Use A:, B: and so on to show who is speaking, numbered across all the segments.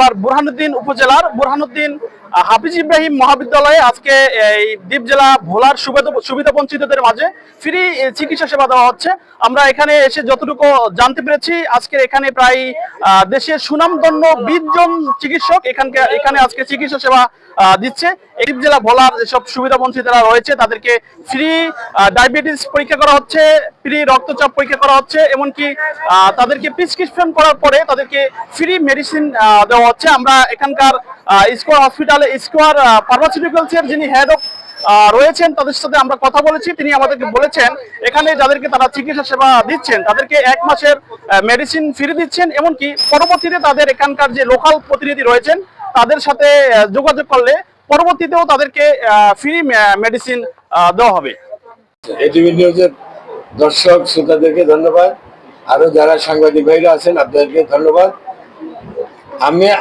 A: ভোলার বুরহানুদ্দিন উপজেলার বুরহানুদ্দিন হাফিজ ইব্রাহিম মহাবিদ্যালয়ে আজকে এই দ্বীপ জেলা ভোলার সুবিধা বঞ্চিতদের মাঝে ফ্রি চিকিৎসা সেবা দেওয়া হচ্ছে। আমরা এখানে এসে যতটুকু জানতে পেরেছি, আজকে এখানে প্রায় দেশের সুনামধন্য 20 জন চিকিৎসক এখানে আজকে চিকিৎসা সেবা দিচ্ছে। এই দ্বীপ জেলা ভোলার যেসব সুবিধা বঞ্চিতরা রয়েছে তাদেরকে ফ্রি ডায়াবেটিস পরীক্ষা করা হচ্ছে, ফ্রি রক্তচাপ পরীক্ষা করা হচ্ছে, এমনকি তাদেরকে প্রেসক্রিপশন করার পরে তাদেরকে ফ্রি মেডিসিন দেওয়া হচ্ছে। আমরা এখানকার স্কোয়ার হসপিটালে স্কোয়ার ফার্মাসিউটিক্যালসের যিনি হেড অফ রয়েছেন তাদের সাথে আমরা কথা বলেছি। তিনি আমাদেরকে বলেছেন এখানে যাদেরকে তারা চিকিৎসা সেবা দিচ্ছেন তাদেরকে 1 মাসের মেডিসিন ফ্রি দিচ্ছেন, এমনকি পরবর্তীতে তাদের এখানকার যে লোকাল প্রতিনিধি রয়েছেন তাদের সাথে যোগাযোগ করলে পরবর্তীতেও তাদেরকে ফ্রি মেডিসিন দেওয়া হবে।
B: এটিভি নিউজের দর্শক শ্রোতাদেরকে ধন্যবাদ, আরো যারা সাংবাদিক ভাইরা আছেন আপনাদেরকে ধন্যবাদ।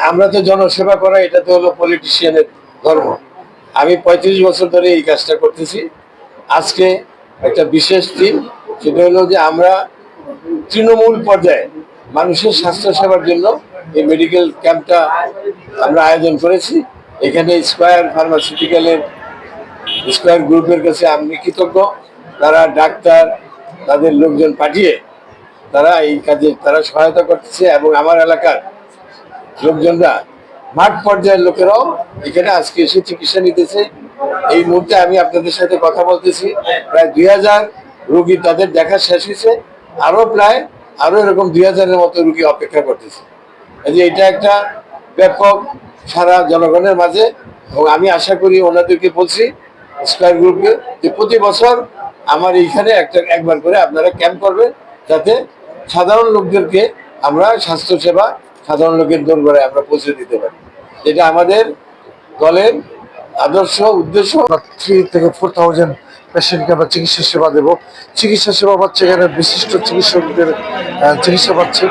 B: আমরা তো জনসেবা করা, এটা তো হলো পলিটিশিয়ানের ধর্ম। আমি 35 বছর ধরে এই কাজটা করতেছি। আজকে একটা বিশেষ দিন, সেটা হলো যে আমরা তৃণমূল পর্যায়ে মানুষের স্বাস্থ্য সেবার জন্য এই মেডিকেল ক্যাম্পটা আমরা আয়োজন করেছি। এখানে স্কয়ার ফার্মাসিউটিক্যালের স্কয়ার গ্রুপের কাছে আমি কৃতজ্ঞ। তারা ডাক্তার, তাদের লোকজন পাঠিয়ে তারা এই কাজে তারা সহায়তা করতেছে, এবং আমার এলাকার লোকজনরা, মাঠ পর্যায়ের লোকেরাও এখানে আজকে এসে চিকিৎসা নিতেছে। এই মুহূর্তে আমি আপনাদের সাথে কথা বলতেছি, প্রায় 2000 রোগী তাদের দেখা শেষ হয়েছে, আরো এরকম 2000-এর মতো রোগী অপেক্ষা করতেছে। এটা একটা ব্যাপক সারা জনগণের মাঝে, এবং আমি আশা করি ওনাদেরকে বলছি স্কয়ার গ্রুপকে যে প্রতি বছর আমার এইখানে একবার করে আপনারা ক্যাম্প করবেন, যাতে সাধারণ লোকদেরকে আমরা স্বাস্থ্য সেবা সাধারণ লোকের দোরগোড়ায় আমরা পৌঁছে দিতে পারি। এটা আমাদের দলের আদর্শ উদ্দেশ্য।
C: 3 থেকে 4000 পেশেন্টকে আমরা চিকিৎসা সেবা দেব। চিকিৎসা সেবা পাচ্ছে এখানে বিশিষ্ট চিকিৎসকদের চিকিৎসা পাচ্ছে,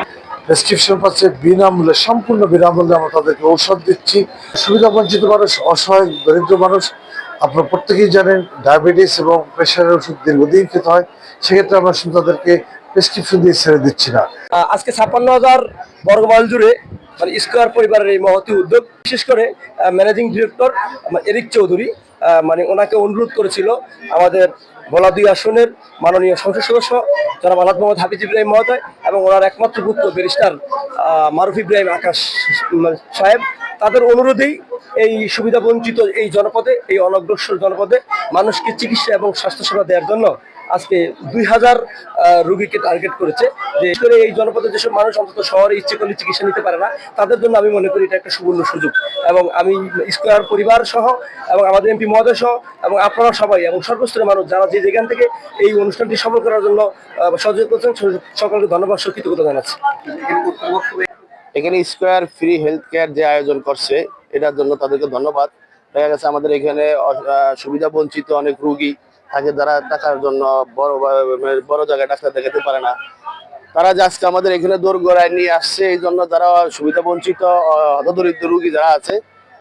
C: প্রেসক্রিপশন পাচ্ছে বিনামূল্যে, সম্পূর্ণ বিনামূল্যে আমরা তাদেরকে ঔষধ দিচ্ছি। সুবিধা বঞ্চিত মানুষ, অসহায় দরিদ্র মানুষ, আপনারা প্রত্যেকেই জানেন ডায়াবেটিস এবং প্রেশারের ওষুধ দীর্ঘদিন খেতে হয়, সেক্ষেত্রে আমরা শুধু তাদেরকে প্রেসক্রিপশন দিয়ে ছেড়ে দিচ্ছি না।
D: আজকে 56,000 বর্গমাইল জুড়ে মানে স্কয়ার পরিবারের এই মহতী উদ্যোগ, বিশেষ করে ম্যানেজিং ডিরেক্টর এরিক চৌধুরী মানে ওনাকে অনুরোধ করেছিল আমাদের ভোলা 2 আসনের মাননীয় সংসদ সদস্য জনাব আলহাজ মোহাম্মদ হাফিজ ইব্রাহিম মহোদয় এবং ওনার একমাত্র পুত্র ব্যারিস্টার মারুফ ইব্রাহিম আকাশ সাহেব, তাদের অনুরোধেই এই সুবিধা বঞ্চিত এই জনপদে, এই অনগ্রসর জনপদে মানুষকে চিকিৎসা এবং স্বাস্থ্যসেবা দেওয়ার জন্য আজকে 2000 রোগীকে টার্গেট করেছে। যে করে এই জনপদে যেসব মানুষ অন্তত শহরে ইচ্ছে করলে চিকিৎসা নিতে পারে না, তাদের জন্য আমি মনে করি এটা একটা সুবর্ণ সুযোগ। এবং আমি স্কয়ার পরিবার সহ এবং আমাদের এমপি মহোদয় সহ এবং আপনারা সবাই এবং সর্বস্তরের মানুষ যারা যে যেখান থেকে এই অনুষ্ঠানটি সফল করার জন্য সহযোগিতা করছেন, সকলকে ধন্যবাদ, কৃতজ্ঞতা জানাচ্ছি।
E: এখানে স্কয়ার ফ্রি হেলথ কেয়ার যে আয়োজন করছে এটার জন্য তাদেরকে ধন্যবাদ। দেখা গেছে আমাদের এখানে সুবিধা বঞ্চিত অনেক রোগী থাকে, যারা টাকার জন্য বড় জায়গায় ডাক্তার দেখাতে পারে না, তারা যে আজকে আমাদের এখানে দোরগোড়ায় নিয়ে আসছে, এই জন্য যারা সুবিধা বঞ্চিত হতদরিদ্র রোগী যারা আছে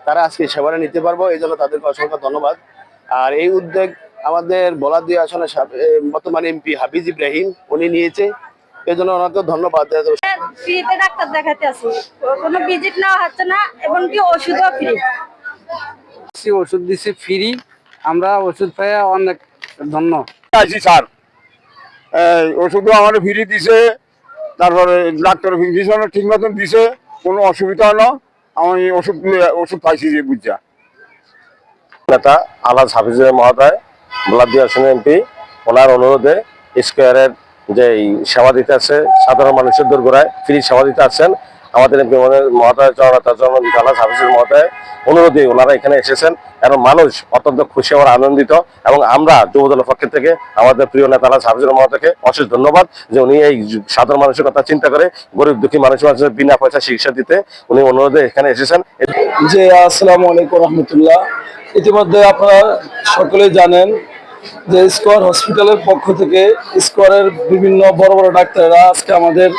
E: তারা আজকে সেবাটা নিতে পারবো, এই জন্য তাদেরকে অসংখ্য ধন্যবাদ। আর এই উদ্যোগ আমাদের ভোলা 2 আসনের বর্তমান এমপি হাফিজ ইব্রাহিম উনি নিয়েছে, এই জন্য ওনাকে ধন্যবাদ।
F: ফ্রিতে ডাক্তার দেখাতে আসি, কোনো ভিজিট নেওয়া হচ্ছে না, এবং কি ওষুধও ফ্রি।
G: ওষুধ দিচ্ছে ফ্রি, আমরা ওষুধ পাই অনেক ধন্য
H: আছি স্যার। ওষুধও আমার ফ্রি দিছে, তারপরে ডাক্তার ইঞ্জেকশনও ঠিক মতন দিছে, কোনো অসুবিধা হলো, আমি ওষুধ পাইছি যে বুঝা।
I: নেতা আলহাজ হাফিজ মহোদয় ভোলা 2 আসনের এমপি, ওনার অনুরোধে স্কয়ারের যে সেবা দিতে আছে সাধারণ মানুষের দোরগোড়ায় ফ্রি সেবা দিতে আসছেন আমাদের এমপি মহোদয় আলহাজ হাফিজ মহোদয় অনুরোধে ওনারা এখানে এসেছেন, এবং মানুষ অত্যন্ত খুশি এবং আনন্দিত। এবং আমরা যুবদলের পক্ষ থেকে আমাদের প্রিয় নেতা আলহাজ হাফিজ মহোদয়কে অশেষ ধন্যবাদ যে উনি এই সাধারণ মানুষের কথা চিন্তা করে গরিব দুঃখী মানুষের বিনা পয়সা চিকিৎসা দিতে উনি অনুরোধে এখানে এসেছেন।
D: যে আসসালামু আলাইকুম রহমতুল্লাহ। ইতিমধ্যে আপনারা সকলেই জানেন যে স্কয়ার হসপিটালের পক্ষ থেকে স্কয়ারের বিভিন্ন বড় বড় ডাক্তাররা আজকে আমাদের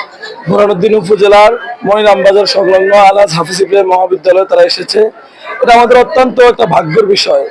D: বুরহানুদ্দিন উপজেলার মনিরাম বাজার সংলগ্ন আলহাজ হাফিজ ইব্রাহিম মহাবিদ্যালয়ে তারা এসেছে। এটা আমাদের অত্যন্ত একটা ভাগ্যের বিষয়।